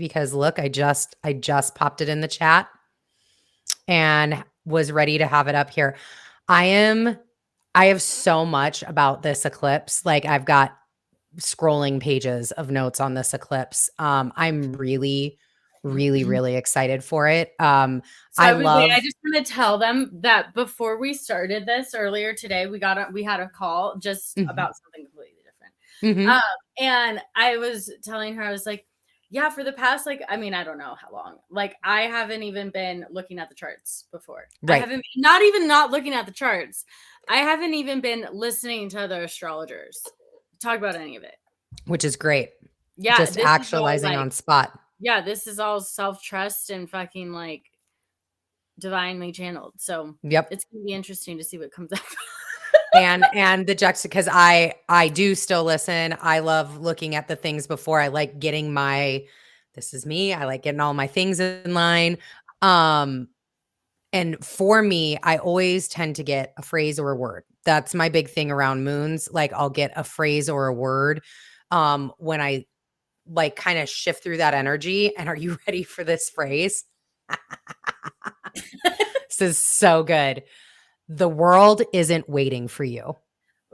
because look, I just popped it in the chat and was ready to have it up here. I have so much about this eclipse. Like I've got scrolling pages of notes on this eclipse. I'm really, really, really excited for it. So I just want to tell them that before we started this earlier today, we had a call just about something completely different. And I was telling her, I was like, yeah, for the past, like, I mean, I don't know how long, like, I haven't even been looking at the charts before. Right. I haven't, not looking at the charts. I haven't even been listening to other astrologers talk about any of it. Which is great. Yeah. Just actualizing on spot. Yeah. This is all self-trust and fucking like divinely channeled. So it's going to be interesting to see what comes up. and the because I do still listen. I love looking at the things before. I like getting this is me. I like getting all my things in line. And for me, I always tend to get a phrase or a word. That's my big thing around moons. Like I'll get a phrase or a word when I like kind of shift through that energy. And are you ready for this phrase? This is so good. The world isn't waiting for you.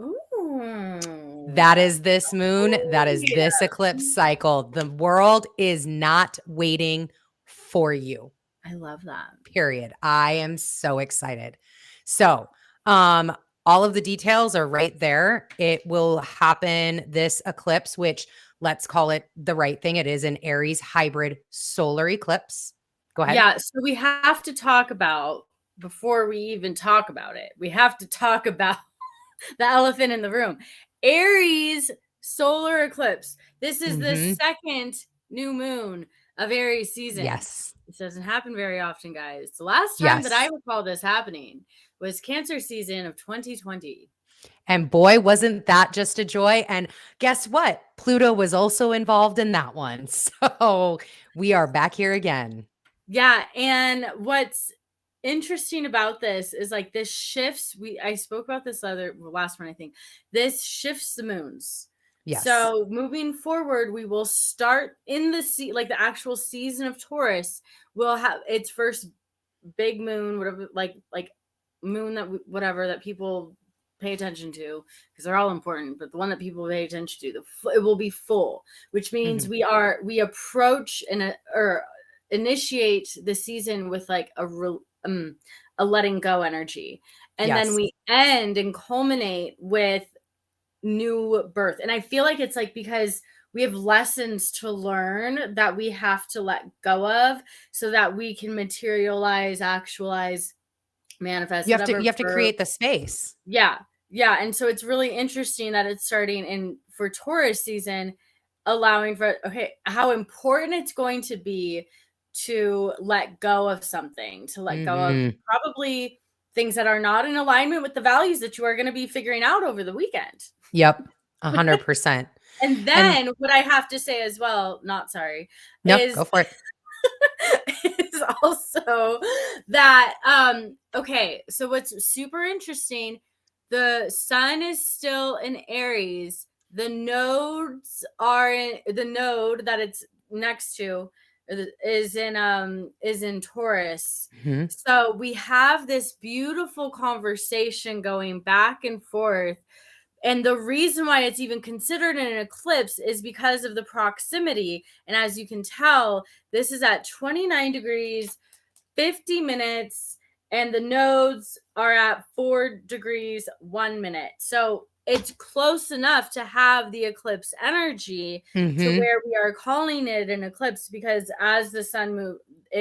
Ooh. That is this moon. That is this eclipse cycle. The world is not waiting for you. I love that. Period. I am so excited. So, all of the details are right there. It will happen this eclipse, which let's call it the right thing. It is an Aries hybrid solar eclipse. Go ahead. Yeah. So we have to talk about, before we even talk about it, we have to talk about the elephant in the room. Aries solar eclipse. This is the second new moon of Aries season. Yes. This doesn't happen very often, guys. The last time that I recall this happening was Cancer season of 2020. And boy, wasn't that just a joy. And guess what? Pluto was also involved in that one. So we are back here again. Yeah. And what's interesting about this is like this shifts. I spoke about this last one, I think. This shifts the moons. Yes. So moving forward, we will start in the actual season of Taurus. We'll have its first big moon, whatever, like moon that people pay attention to, because they're all important. But the one that people pay attention to, it will be full, which means we approach or initiate the season with like a letting go energy, and then we end and culminate with new birth. And I feel like it's like, because we have lessons to learn that we have to let go of so that we can materialize, actualize, manifest. You have to create the space. Yeah. And so it's really interesting that it's starting for Taurus season, allowing for how important it's going to be to let go of something, to let go of probably things that are not in alignment with the values that you are going to be figuring out over the weekend. Yep. 100%. And then what I have to say as well, go for it. is also that, so what's super interesting, the sun is still in Aries. The nodes are the node that it's next to is in Taurus. So we have this beautiful conversation going back and forth. And the reason why it's even considered an eclipse is because of the proximity. And as you can tell, this is at 29 degrees, 50 minutes, and the nodes are at 4 degrees, 1 minute. So it's close enough to have the eclipse energy to where we are calling it an eclipse, because as the sun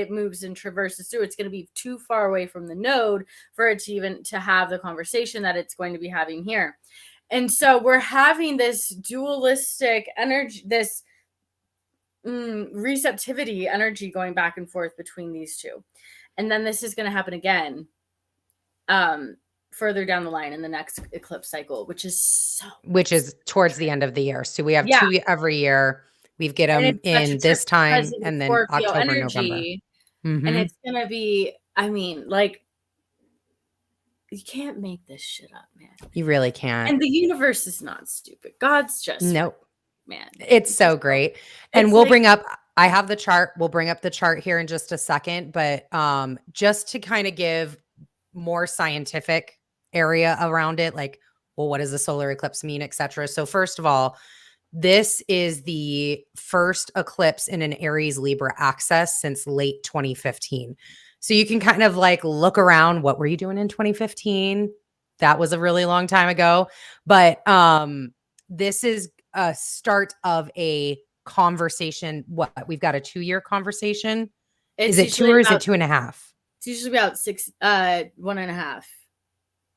moves and traverses through, it's going to be too far away from the node for it to even to have the conversation that it's going to be having here. And so we're having this dualistic energy, this receptivity energy going back and forth between these two. And then this is going to happen again further down the line in the next eclipse cycle, which is towards the end of the year. So we have 2 every year. We get them in this time and then October, November. And it's going to be, I mean, like, you can't make this shit up, man. You really can't. And the universe is not stupid. God's just nope. Man. It's so great. And we'll bring up I have the chart. We'll bring up the chart here in just a second, but just to kind of give more scientific area around it, like, well, what does the solar eclipse mean, etc. So first of all, this is the first eclipse in an Aries Libra axis since late 2015. So you can kind of like look around, what were you doing in 2015? That was a really long time ago. But this is a start of a conversation. What, we've got a 2-year conversation. Is it 2 or is it 2.5? It's usually about 1.5.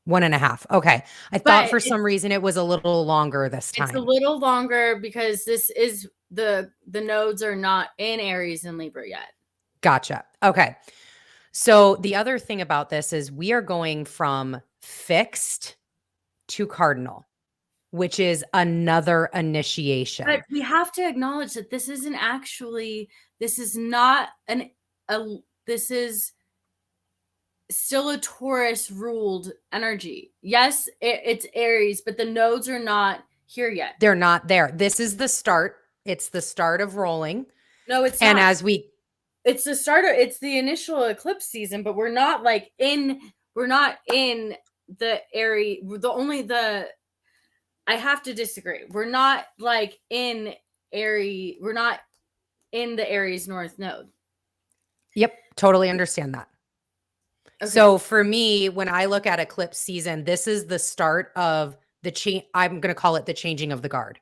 1.5. Okay. I thought for some reason it was a little longer this time. It's a little longer because this is the nodes are not in Aries and Libra yet. Gotcha. Okay. So the other thing about this is we are going from fixed to cardinal, which is another initiation. But we have to acknowledge that this isn't actually, this is not this is still a Taurus ruled energy. Yes, it's Aries, but the nodes are not here yet. They're not there. This is the start. It's the start of rolling. No, it's and not. As we, it's the start of, it's the initial eclipse season, but we're not in the Aries. I have to disagree. We're not like in Aries. We're not in the Aries North node. Yep. Totally understand that. Okay. So for me, when I look at eclipse season, this is the start of the change. I'm going to call it the changing of the guard,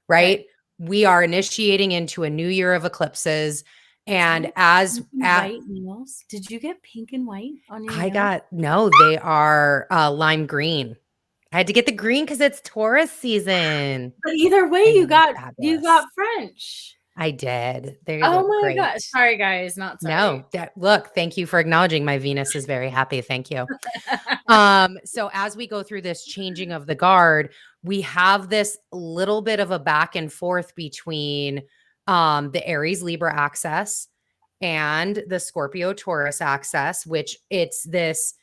right? Okay. We are initiating into a new year of eclipses. And white nails, did you get pink and white on your nails? No, they are lime green. I had to get the green because it's Taurus season. But either way, you got French. I did. Oh my God. Sorry, guys. Not sorry. No, look, thank you for acknowledging. My Venus is very happy. Thank you. So as we go through this changing of the guard, we have this little bit of a back and forth between the Aries Libra axis and the Scorpio Taurus axis, which it's this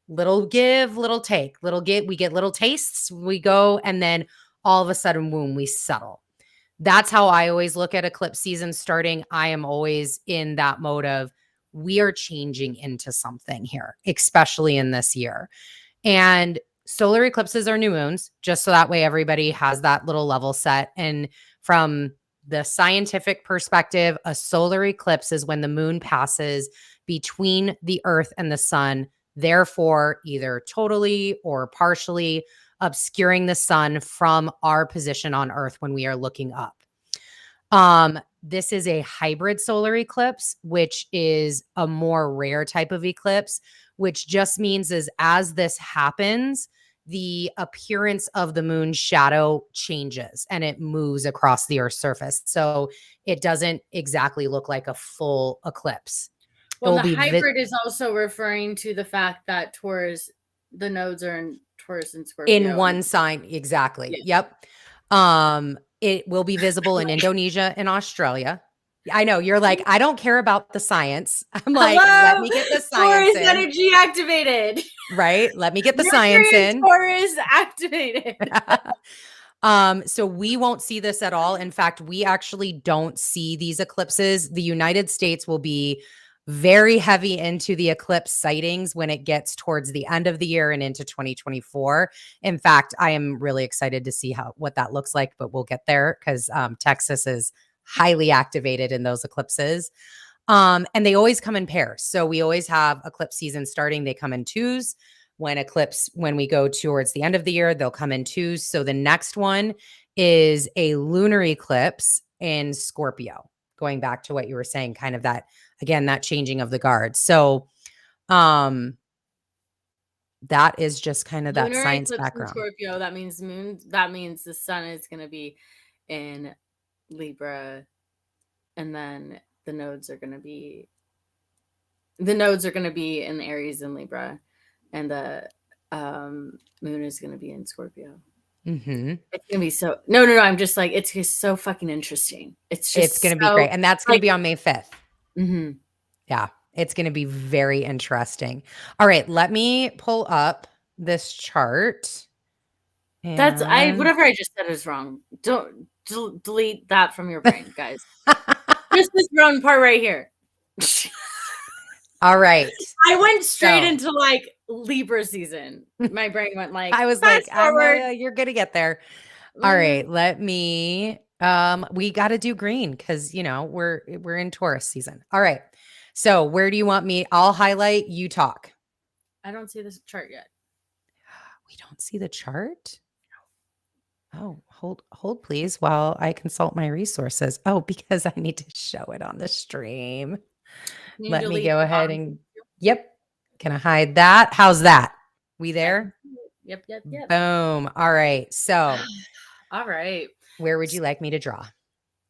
little give, little take, we get little tastes, we go, and then all of a sudden, boom, we settle. That's how I always look at eclipse season starting. I am always in that mode of we are changing into something here, especially in this year. And solar eclipses are new moons, just so that way everybody has that little level set. And from the scientific perspective, a solar eclipse is when the moon passes between the earth and the sun, therefore either totally or partially obscuring the sun from our position on earth when we are looking up. This is a hybrid solar eclipse, which is a more rare type of eclipse, which just means is as this happens, the appearance of the moon's shadow changes and it moves across the Earth's surface. So it doesn't exactly look like a full eclipse. Well, the hybrid is also referring to the fact that Taurus, the nodes are in Taurus and Scorpio. In one sign. Exactly. Yeah. Yep. It will be visible in Indonesia and Australia. I know you're like, I don't care about the science. I'm like, let me get the science Taurus energy activated. Right? Let me get the science in. Taurus activated. So we won't see this at all. In fact, we actually don't see these eclipses. The United States will be very heavy into the eclipse sightings when it gets towards the end of the year and into 2024. In fact, I am really excited to see what that looks like, but we'll get there because Texas is highly activated in those eclipses. And they always come in pairs. So we always have eclipse season starting. They come in twos. When we go towards the end of the year, they'll come in twos. So the next one is a lunar eclipse in Scorpio, going back to what you were saying, kind of that, again, that changing of the guard. So that is just kind of that lunar science background. Scorpio, that means moon. That means the sun is going to be in Libra, and then the nodes are going to be in Aries and Libra, and the moon is going to be in Scorpio. Mm-hmm. It's gonna be so no. I'm just like, it's just so fucking interesting. It's gonna be great, and that's gonna be on May 5th. Mm-hmm. Yeah, it's gonna be very interesting. All right, let me pull up this chart. That's whatever I just said is wrong. Don't delete that from your brain, guys. Just this round part right here. All right. I went straight So- into like Libra season. My brain went like, I was fast like, I forward. know you're gonna get there. All right, let me we got to do green because we're in Taurus season. All right. So where do you want me? I'll highlight, you talk. I don't see this chart yet. We don't see the chart. Oh, hold please while I consult my resources. Oh, because I need to show it on the stream. Can you Let me delete go the ahead bottom? and yep. Can I hide that? How's that? We there? Yep. Boom. All right. So All right. where would you like me to draw?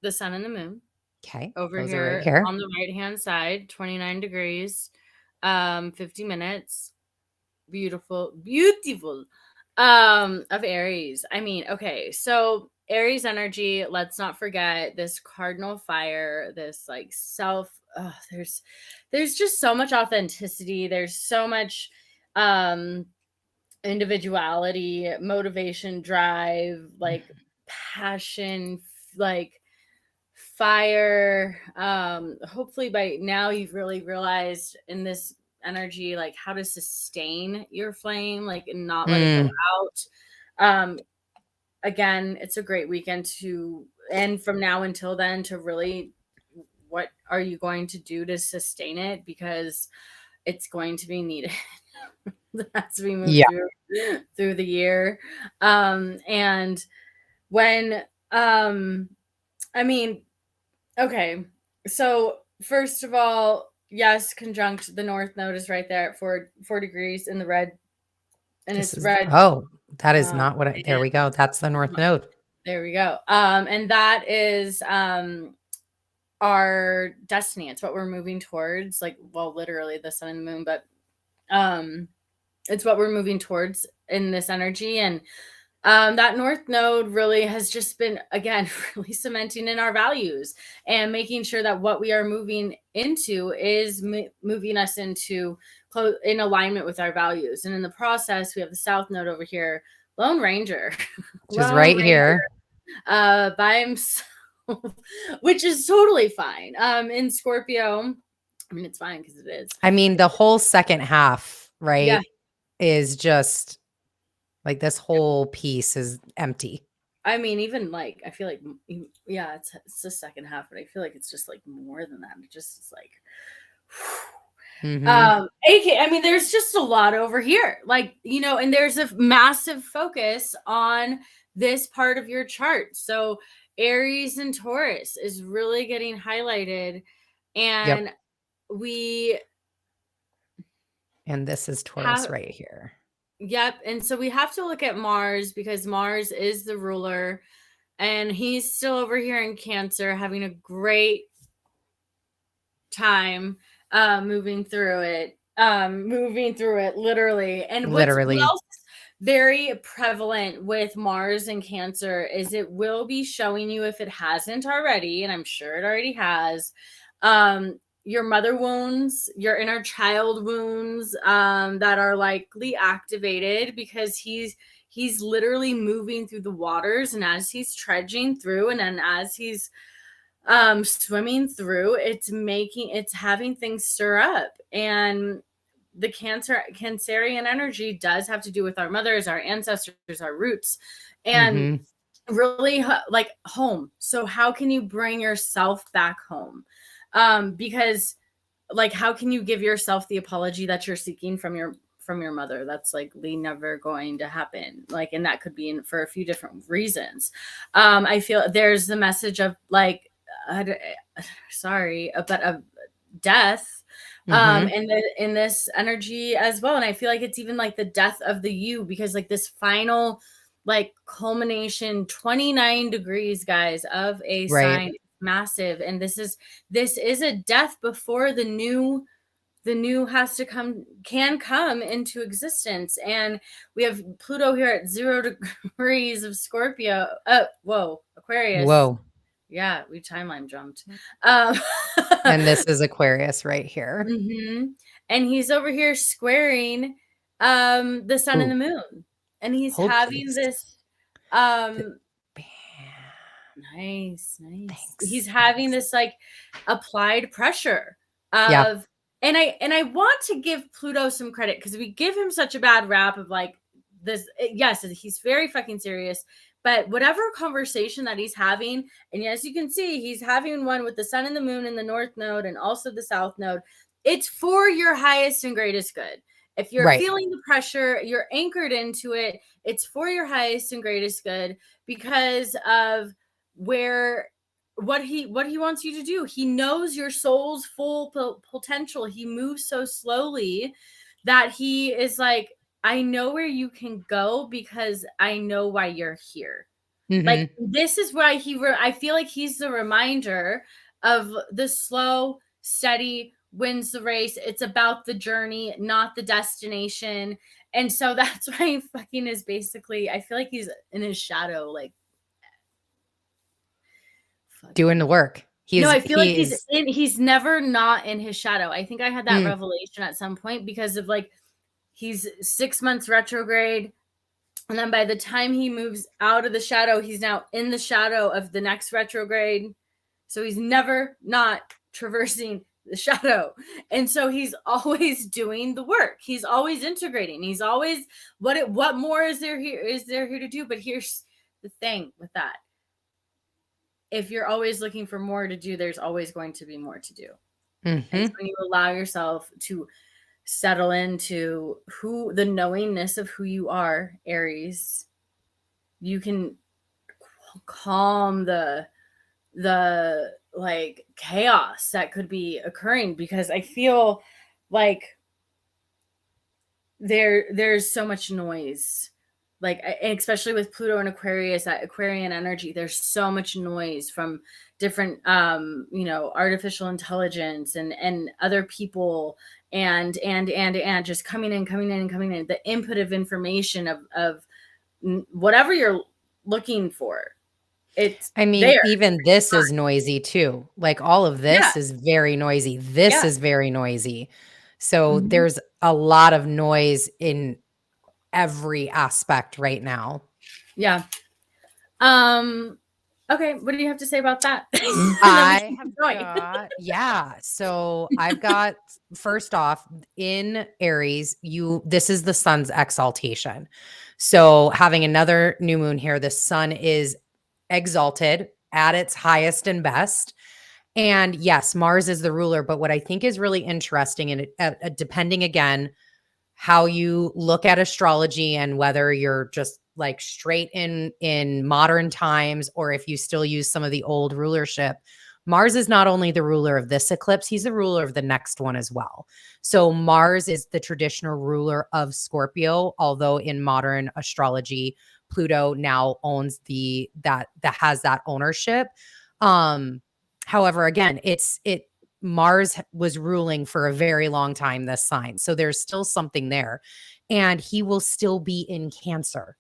The sun and the moon. Okay. Over Those here, are right here. on the right hand side, 29 degrees, 50 minutes. Beautiful of Aries. I mean, okay, so Aries energy, let's not forget this cardinal fire, this like there's just so much authenticity, there's so much individuality, motivation, drive, like passion, like fire. Hopefully by now you've really realized in this energy like how to sustain your flame, like, and not let it go out. Again, it's a great weekend to, and from now until then, to really, what are you going to do to sustain it, because it's going to be needed as we move through the year. And when I mean, okay, so first of all, yes, conjunct the North Node is right there at 4 degrees in the red, and it's red. Oh, that is not what there we go. That's the North Node. There we go. And that is our destiny. It's what we're moving towards. Like, well, literally the sun and the moon, but it's what we're moving towards in this energy. And that North Node really has just been, again, really cementing in our values and making sure that what we are moving into is moving us into in alignment with our values. And in the process, we have the South Node over here, Lone Ranger, which is right here, by himself, which is totally fine. In Scorpio, I mean, it's fine because it is. I mean, the whole second half, right, is just like this whole piece is empty. I mean, even like, I feel like, yeah, it's the second half, but I feel like it's just like more than that. It just is like, I mean, there's just a lot over here, like, and there's a massive focus on this part of your chart. So Aries and Taurus is really getting highlighted, and and this is Taurus right here. Yep. And so we have to look at Mars, because Mars is the ruler, and he's still over here in Cancer having a great time moving through it literally. And what else is very prevalent with Mars and Cancer is it will be showing you, if it hasn't already, and I'm sure it already has, your mother wounds, your inner child wounds that are likely activated, because he's literally moving through the waters, and as he's trudging through, and then as he's swimming through, it's having things stir up. And the Cancerian energy does have to do with our mothers, our ancestors, our roots, and really like home. So how can you bring yourself back home? Because like, how can you give yourself the apology that you're seeking from your mother? That's likely never going to happen. Like, and that could be for a few different reasons. I feel there's the message of like, but of death in this energy as well. And I feel like it's even like the death of the you, because like this final like culmination, 29 degrees, guys, of a sign, massive. And this is a death before the new can come into existence. And we have Pluto here at 0 degrees of Scorpio. Aquarius. Yeah, we timeline jumped. And this is Aquarius right here. And he's over here squaring the sun and the moon. And he's having this Nice. He's Thanks. having this like applied pressure Yeah. of, and I want to give Pluto some credit because we give him such a bad rap of like this. Yes, he's very fucking serious, but whatever conversation that he's having, and as you can see, he's having one with the sun and the moon in the north node and also the south node. It's for your highest and greatest good. If you're Right. feeling the pressure, you're anchored into it. It's for your highest and greatest good because of where what he wants you to do. He knows your soul's full potential. He moves so slowly that he is like, I know where you can go because I know why you're here. Like Mm-hmm. this is why I feel like he's the reminder of the slow, steady wins the race. It's about the journey, not the destination. And so that's why he fucking is basically, I feel like he's in his shadow, like Doing the work. no, I feel like He's he's never not in his shadow. I think I had that mm, revelation at some point because of like he's 6 months retrograde, and then by the time he moves out of the shadow, he's now in the shadow of the next retrograde. So he's never not traversing the shadow. And so he's always doing the work. He's always integrating. He's always what more is there here to do? But here's the thing with that. If you're always looking for more to do, there's always going to be more to do. And so when you allow yourself to settle into the knowingness of who you are, Aries, you can calm the like chaos that could be occurring, because I feel like there's so much noise, like especially with Pluto and Aquarius, that Aquarian energy. There's so much noise from different artificial intelligence and other people and just coming in. The input of information of whatever you're looking for, it's I mean, there. even this is noisy too. Like all of Yeah. this is very noisy. This Yeah. is very noisy. So Mhm. there's a lot of noise in every aspect right now. Yeah. Um okay, what do you have to say about that? And then we I can have keep going. yeah. So I've got first off in Aries, this is the sun's exaltation. So having another new moon here, the sun is exalted at its highest and best. And yes, Mars is the ruler, but what I think is really interesting, and depending again how you look at astrology and whether you're just like straight in modern times or if you still use some of the old rulership, Mars is not only the ruler of this eclipse, he's the ruler of the next one as well. So Mars is the traditional ruler of Scorpio, although in modern astrology Pluto now owns that has that ownership. um However, again, it Mars was ruling for a very long time, this sign. So there's still something there. And he will still be in Cancer.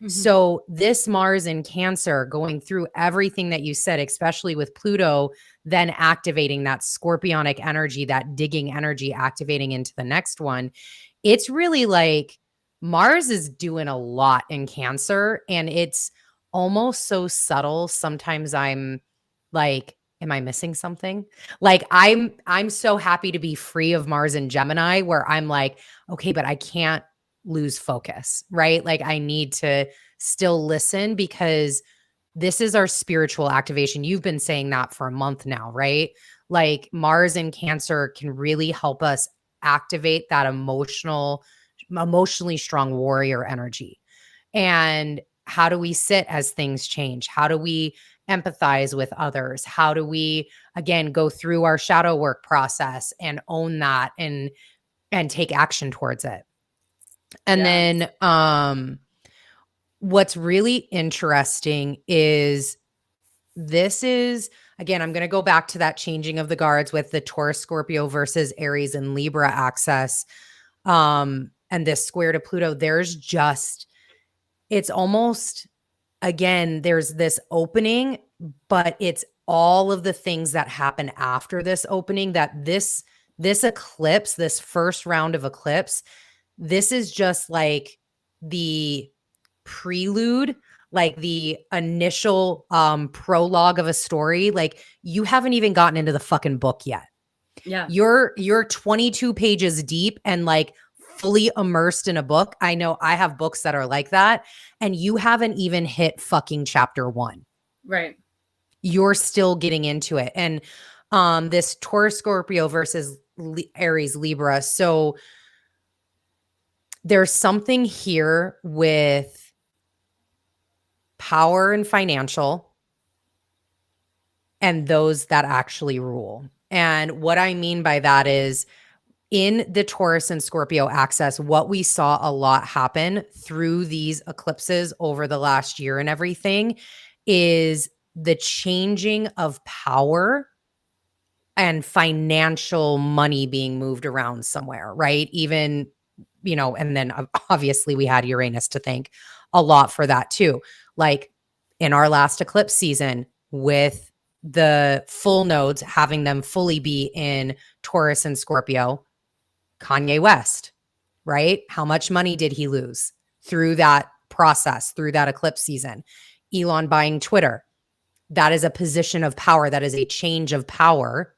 Mhm. So this Mars in Cancer, going through everything that you said, especially with Pluto, then activating that scorpionic energy, that digging energy, activating into the next one. It's really like Mars is doing a lot in Cancer, and it's almost so subtle. Sometimes I'm like, am I missing something? Like I'm so happy to be free of Mars in Gemini, where I'm like, okay, but I can't lose focus, right? Like I need to still listen because this is our spiritual activation. You've been saying that for a month now, right? Like Mars in Cancer can really help us activate that emotionally strong warrior energy. And how do we sit as things change? How do we empathize with others? How do we again go through our shadow work process and own that and take action towards it? And Yeah. then what's really interesting is this is again, I'm going to go back to that changing of the guards with the Taurus, Scorpio versus Aries and Libra access. And this square to Pluto, it's almost, again, there's this opening, but it's all of the things that happen after this opening that this eclipse, this first round of eclipse, this is just like the prelude like the initial prologue of a story, like you haven't even gotten into the fucking book yet. Yeah. You're 22 pages deep and like fully immersed in a book. I know I have books that are like that, and you haven't even hit fucking chapter 1. Right. You're still getting into it. And this Taurus Scorpio versus Aries Libra. So there's something here with power and financial and those that actually rule. And what I mean by that is in the Taurus and Scorpio axis, what we saw a lot happen through these eclipses over the last year and everything is the changing of power and financial money being moved around somewhere, right? Even, and then obviously we had Uranus to thank a lot for that too. Like in our last eclipse season with the full nodes having them fully be in Taurus and Scorpio, Kanye West, right? How much money did he lose through that process, through that eclipse season? Elon buying Twitter. That is a position of power. That is a change of power,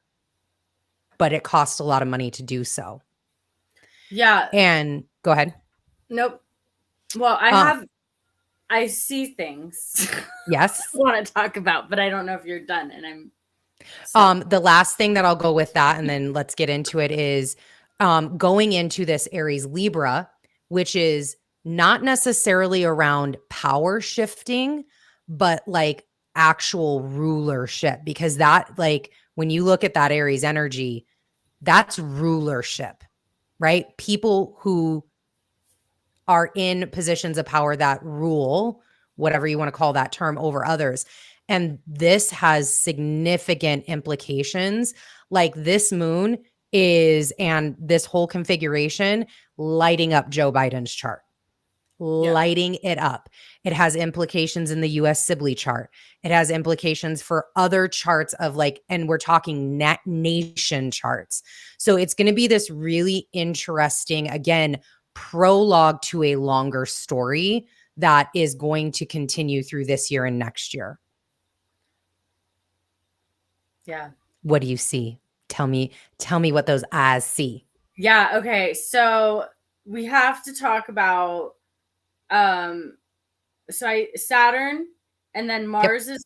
but it costs a lot of money to do so. Yeah. And go ahead. Nope. Well, I see things. Yes. I want to talk about, but I don't know if you're done. And I'm. The last thing that I'll go with that, and then let's get into it, is going into this Aries Libra, which is not necessarily around power shifting, but like actual rulership, because that, like, when you look at that Aries energy, that's rulership, right? People who are in positions of power that rule, whatever you want to call that term, over others. And this has significant implications. Like this moon is, and this whole configuration, lighting up Joe Biden's chart, lighting it up. It has implications in the US Sibley chart. It has implications for other charts of like, and we're talking nation charts. So it's going to be this really interesting, again, prologue to a longer story that is going to continue through this year and next year. Yeah. What do you see? Tell me what those eyes see. Yeah. Okay. So we have to talk about Saturn, and then Mars is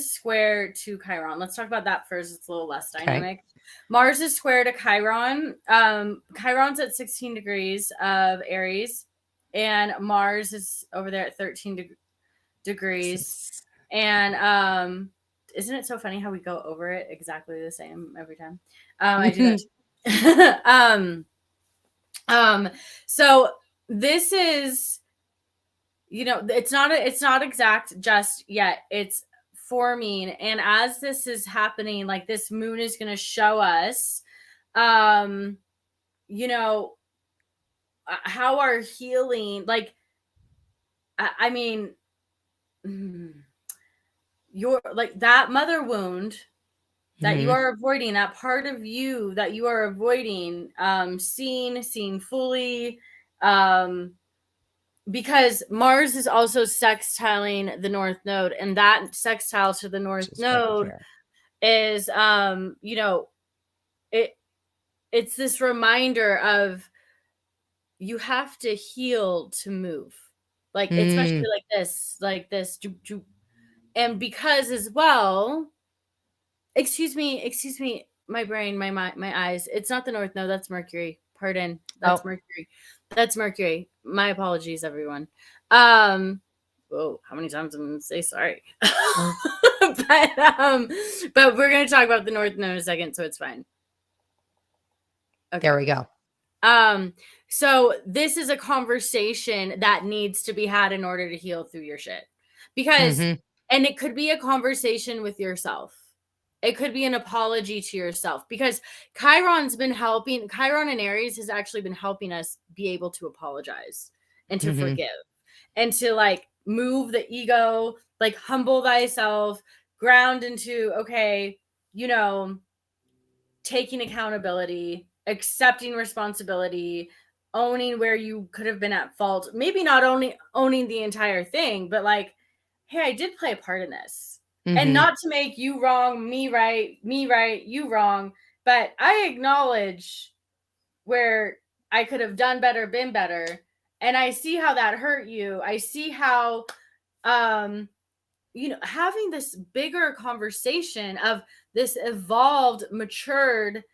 square to Chiron. Let's talk about that first. It's a little less dynamic. Okay. Mars is square to Chiron. Chiron's at 16 degrees of Aries, and Mars is over there at 13 degrees. And isn't it so funny how we go over it exactly the same every time? I do that. So this is, it's not exact just yet. It's forming, and as this is happening, like this moon is going to show us how our healing, like, I mean, you're like that mother wound that you are avoiding, that part of you that you are avoiding, seeing fully, because Mars is also sextiling the North Node, and that sextile to the North Node is, it's this reminder of you have to heal to move, like especially like this, and because as well, excuse me, my brain, my eyes, it's not the North Node, that's Mercury. Pardon, that's Mercury. That's Mercury. My apologies, everyone. Whoa, how many times I'm gonna say sorry? But we're gonna talk about the North Node in a second, so it's fine. Okay. There we go. So this is a conversation that needs to be had in order to heal through your shit. Because, and it could be a conversation with yourself. It could be an apology to yourself, because Chiron and Aries has actually been helping us be able to apologize and to forgive and to like move the ego, like humble thyself, ground into, okay, taking accountability, accepting responsibility, owning where you could have been at fault. Maybe not only owning the entire thing, but like hey, I did play a part in this. Mm-hmm. And not to make you wrong, me right, you wrong, but I acknowledge where I could have done better, been better. And I see how that hurt you. I see how, having this bigger conversation of this evolved, matured,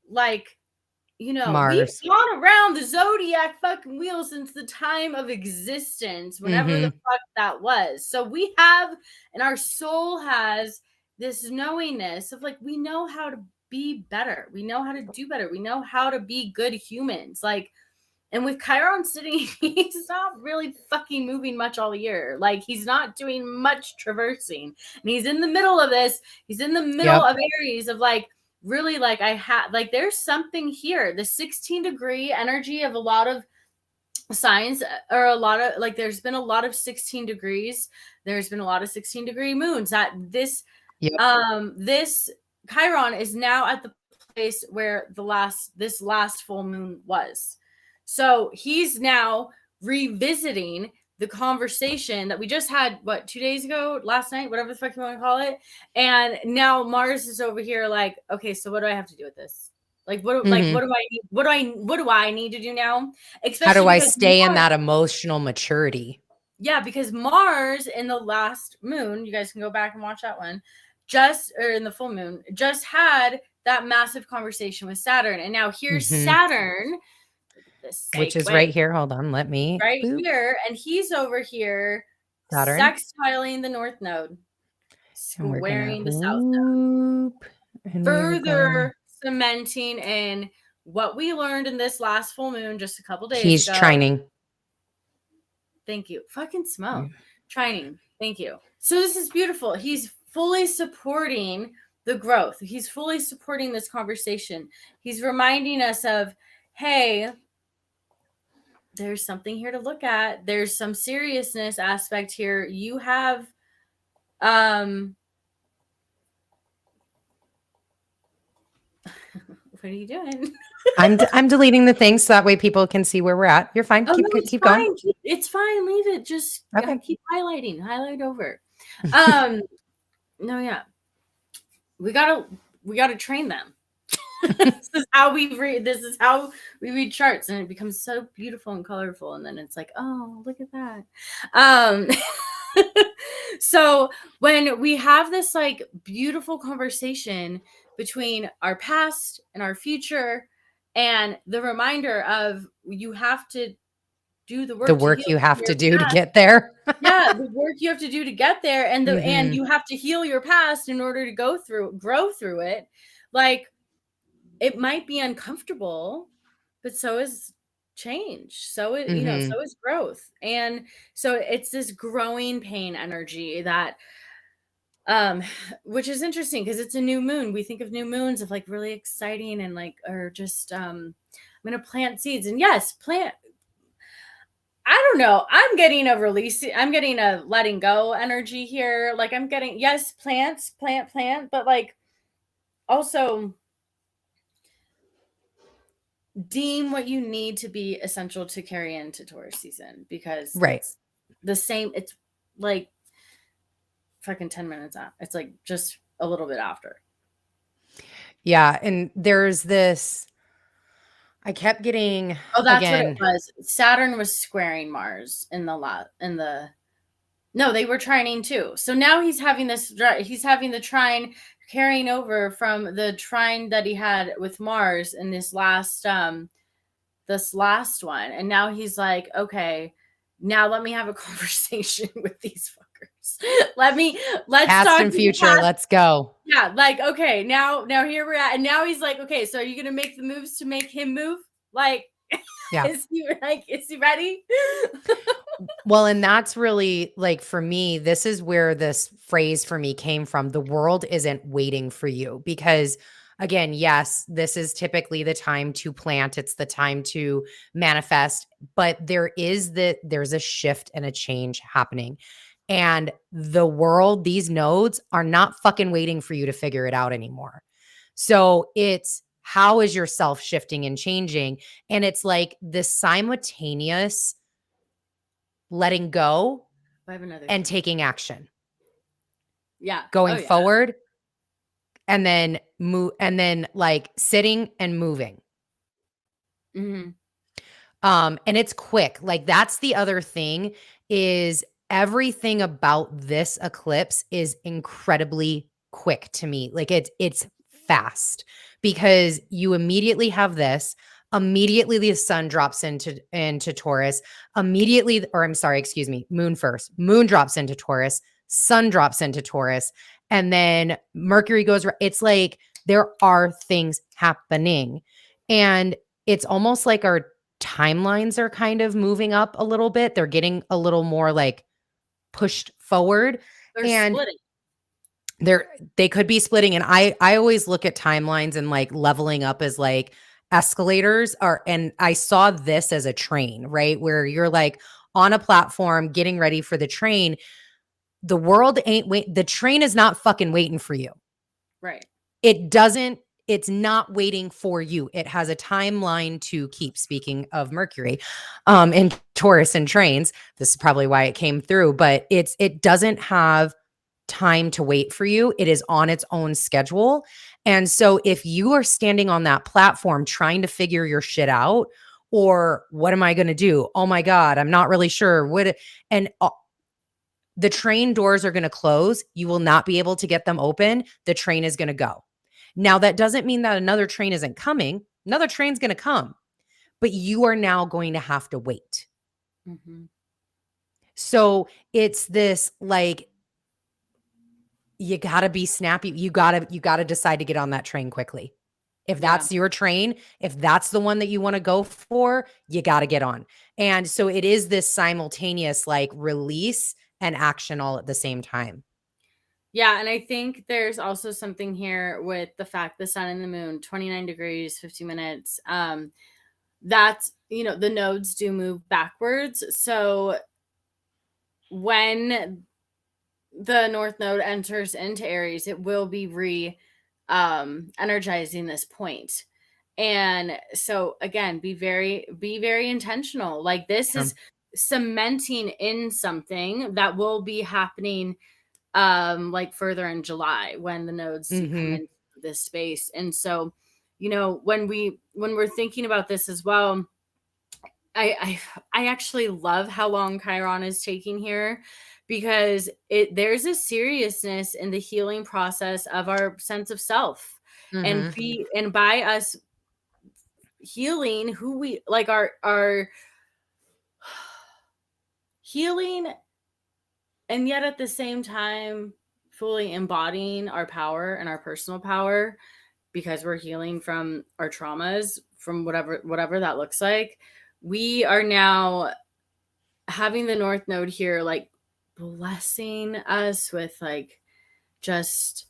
like, we've Mars. gone around the zodiac fucking wheel since the time of existence, whenever the fuck that was. So we have, and our soul has this knowingness of like, we know how to be better. We know how to do better. We know how to be good humans. Like, and with Chiron sitting, he's not really fucking moving much all year. Like, he's not doing much traversing. And he's in the middle of this. He's in the middle of Aries of like, really, like, there's something here. The 16-degree energy of a lot of signs, or a lot of, like, there's been a lot of 16 degrees. There's been a lot of 16-degree moons. That this Chiron is now at the place where this last full moon was. So he's now revisiting the conversation that we just had, 2 days ago, last night, whatever the fuck you want to call it. And now Mars is over here like, okay, so what do I have to do with this? Like, what do I need to do now? How do I stay in that emotional maturity? Yeah, because Mars in the last moon, you guys can go back and watch that one, or in the full moon, just had that massive conversation with Saturn. And now here's Saturn, which is right here. Hold on, let me. Right here. And he's over here Saturn sextiling the North Node, squaring the South Node. Further cementing in what we learned in this last full moon just a couple days ago. He's trining. Thank you. Fucking smoke. Trining. Thank you. So this is beautiful. He's fully supporting the growth. He's fully supporting this conversation. He's reminding us of, hey, there's something here to look at. There's some seriousness aspect here. You have, what are you doing? I'm deleting the things so that way people can see where we're at. You're fine. Keep going. It's fine. Leave it. Just keep highlighting. Highlight over. No, yeah. We gotta train them. This is how we read charts, and it becomes so beautiful and colorful. And then it's like, oh, look at that. So when we have this like beautiful conversation between our past and our future, and the reminder of you have to do the work you have to do to get there. Yeah, the work you have to do to get there, and and you have to heal your past in order to grow through it. Like, it might be uncomfortable, but so is change. So is so is growth. And so it's this growing pain energy that which is interesting because it's a new moon. We think of new moons of like really exciting and like, or just I'm gonna plant seeds. And yes, I don't know. I'm getting a release. I'm getting a letting go energy here. Like, I'm getting, yes, plant, but like also deem what you need to be essential to carry into Taurus season, because it's the same. It's like fucking 10 minutes out. It's like just a little bit after. Yeah. And there's this, I kept getting, what it was. Saturn was squaring Mars in the no, they were trining too. So now he's having the trine carrying over from the trine that he had with Mars in this last one. And now he's like, okay, now let me have a conversation with these fuckers. Let's past talk and future. Let's go. Yeah, like, okay, now here we're at. And now he's like, okay, so are you gonna make the moves to make him move? Like, yeah. Is he ready? Well, and that's really like, for me, this is where this phrase for me came from. The world isn't waiting for you, because again, yes, this is typically the time to plant. It's the time to manifest, but there's a shift and a change happening. And the world, these nodes are not fucking waiting for you to figure it out anymore. So it's, how is yourself shifting and changing? And it's like this simultaneous letting go I have another and thing. taking action. Yeah. Going Oh yeah. forward and then move, and then like sitting and moving. Mm-hmm. And it's quick. Like that's the other thing is everything about this eclipse is incredibly quick to me. Like it's fast because you immediately have this, immediately the sun drops into Taurus, immediately, or I'm sorry, excuse me, moon first. Moon drops into Taurus, sun drops into Taurus, and then Mercury goes, it's like there are things happening. And it's almost like our timelines are kind of moving up a little bit. They're getting a little more like pushed forward, They're and splitting. they could be splitting. And I always look at timelines and like leveling up as like escalators are, and I saw this as a train, right? Where you're like on a platform getting ready for the train. The world ain't wait, the train is not fucking waiting for you. Right. It doesn't, it's not waiting for you. It has a timeline to keep. Speaking of Mercury, in Taurus and trains, this is probably why it came through, but it doesn't have time to wait for you. It is on its own schedule. And so if you are standing on that platform trying to figure your shit out, or what am I going to do? Oh my God, I'm not really sure what, and the train doors are going to close. You will not be able to get them open. The train is going to go. Now, that doesn't mean that another train isn't coming. Another train's going to come, but you are now going to have to wait. Mm-hmm. So it's this like, you got to be snappy. You got to decide to get on that train quickly. If Yeah. that's your train, if that's the one that you want to go for, you got to get on. And so it is this simultaneous like release and action all at the same time. Yeah, and I think there's also something here with the fact the sun and the moon, 29 degrees, 50 minutes. That's, the nodes do move backwards. So when the North Node enters into Aries, it will be energizing this point. And so again, be very intentional. Like this Yeah. is cementing in something that will be happening like further in July when the nodes do come into this space. And so, when we're thinking about this as well, I actually love how long Chiron is taking here, because there's a seriousness in the healing process of our sense of self, and by us healing who we like our healing, and yet at the same time fully embodying our power and our personal power, because we're healing from our traumas, from whatever that looks like. We are now having the North Node here, like blessing us with like, just,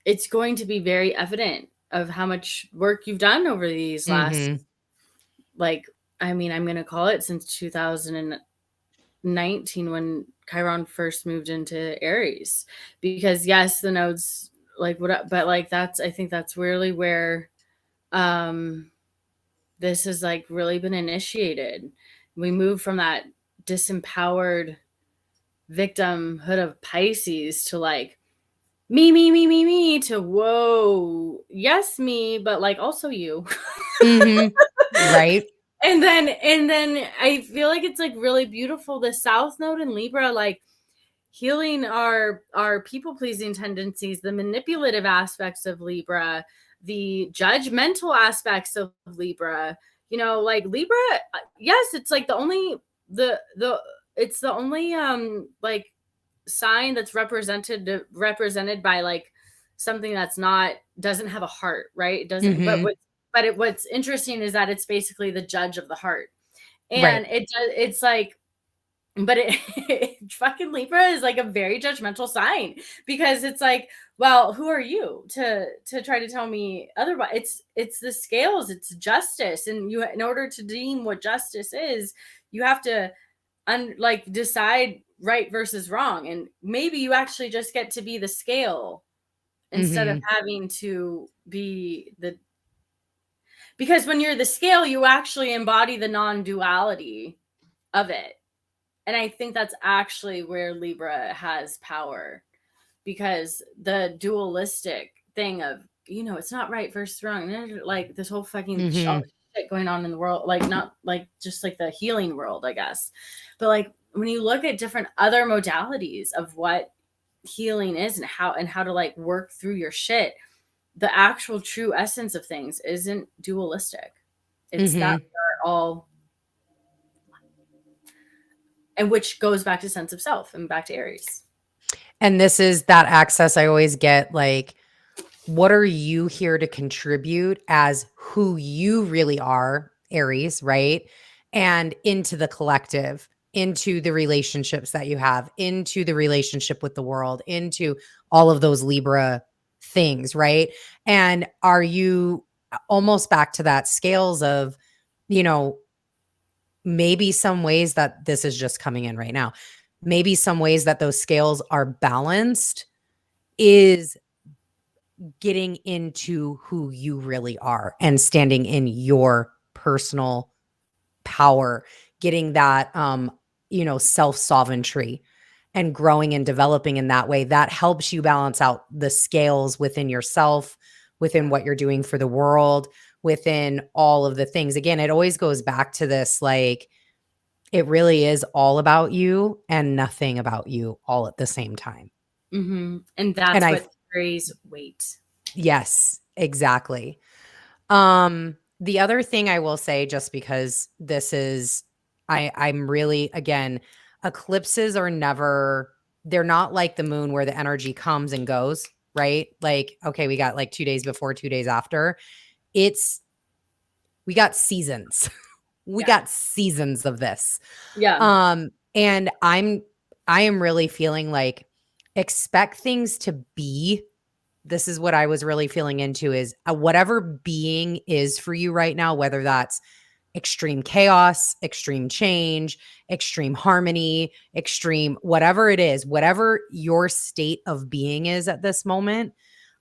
it's going to be very evident of how much work you've done over these last, like, I mean, I'm going to call it since 2019 when Chiron first moved into Aries, because yes, the nodes like what, but like I think that's really where this has like really been initiated. We move from that disempowered victimhood of Pisces to like me to whoa, yes, me, but like also you. Right. And then I feel like it's like really beautiful. The South Node in Libra, like healing our people pleasing tendencies, the manipulative aspects of Libra, the judgmental aspects of Libra. Like Libra, yes, it's like the it's the only like sign that's represented by like something that's not, doesn't have a heart, right? It doesn't, what's interesting is that it's basically the judge of the heart. Right. And it's like, but fucking Libra is like a very judgmental sign, because it's like, well, who are you to try to tell me otherwise? It's the scales, it's justice, and you, in order to deem what justice is, you have to like decide right versus wrong, and maybe you actually just get to be the scale instead of having to be because when you're the scale, you actually embody the non-duality of it. And I think that's actually where Libra has power, because the dualistic thing of, it's not right versus wrong, like this whole fucking all Mhm. this shit going on in the world, like not like just like the healing world, I guess, but like when you look at different other modalities of what healing is and how to like work through your shit, the actual true essence of things isn't dualistic. It's that Mhm. we're all, and which goes back to sense of self and back to Aries. And this is that access I always get, like, what are you here to contribute as who you really are, Aries, right? And into the collective, into the relationships that you have, into the relationship with the world, into all of those Libra things, right? And are you almost back to that scales of, you know, maybe some ways that this is just coming in right now, maybe some ways that those scales are balanced is getting into who you really are and standing in your personal power, getting that self-sovereignty and growing and developing in that way. That helps you balance out the scales within yourself, within what you're doing for the world, within all of the things. Again, it always goes back to this, like, it really is all about you and nothing about you all at the same time. And And that's I what carries weight. Yes, exactly. The other thing I will say, just because this is I'm really, again, eclipses are never, they're not like the moon where the energy comes and goes, right? Like, okay, we got like 2 days before, 2 days after. It's we got seasons. We Yeah. got seasons of this. Yeah. And I am really feeling like, expect things to be, this is what I was really feeling into, is whatever being is for you right now, whether that's extreme chaos, extreme change, extreme harmony, extreme whatever it is, whatever your state of being is at this moment,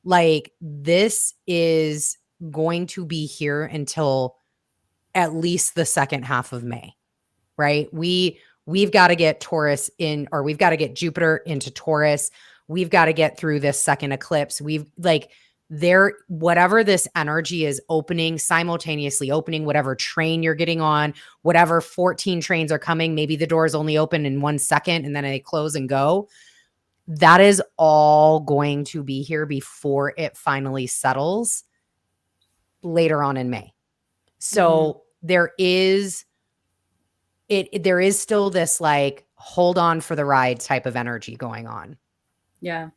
like, this is going to be here until at least the second half of May, right? We've got to get Taurus in, or we've got to get Jupiter into Taurus. We've got to get through this second eclipse. We've like there, whatever this energy is opening, simultaneously opening, whatever train you're getting on, whatever 14 trains are coming, maybe the doors only open in 1 second and then they close and go. That is all going to be here before it finally settles later on in May. Mm-hmm. So there is still this, like, hold on for the ride type of energy going on. Yeah.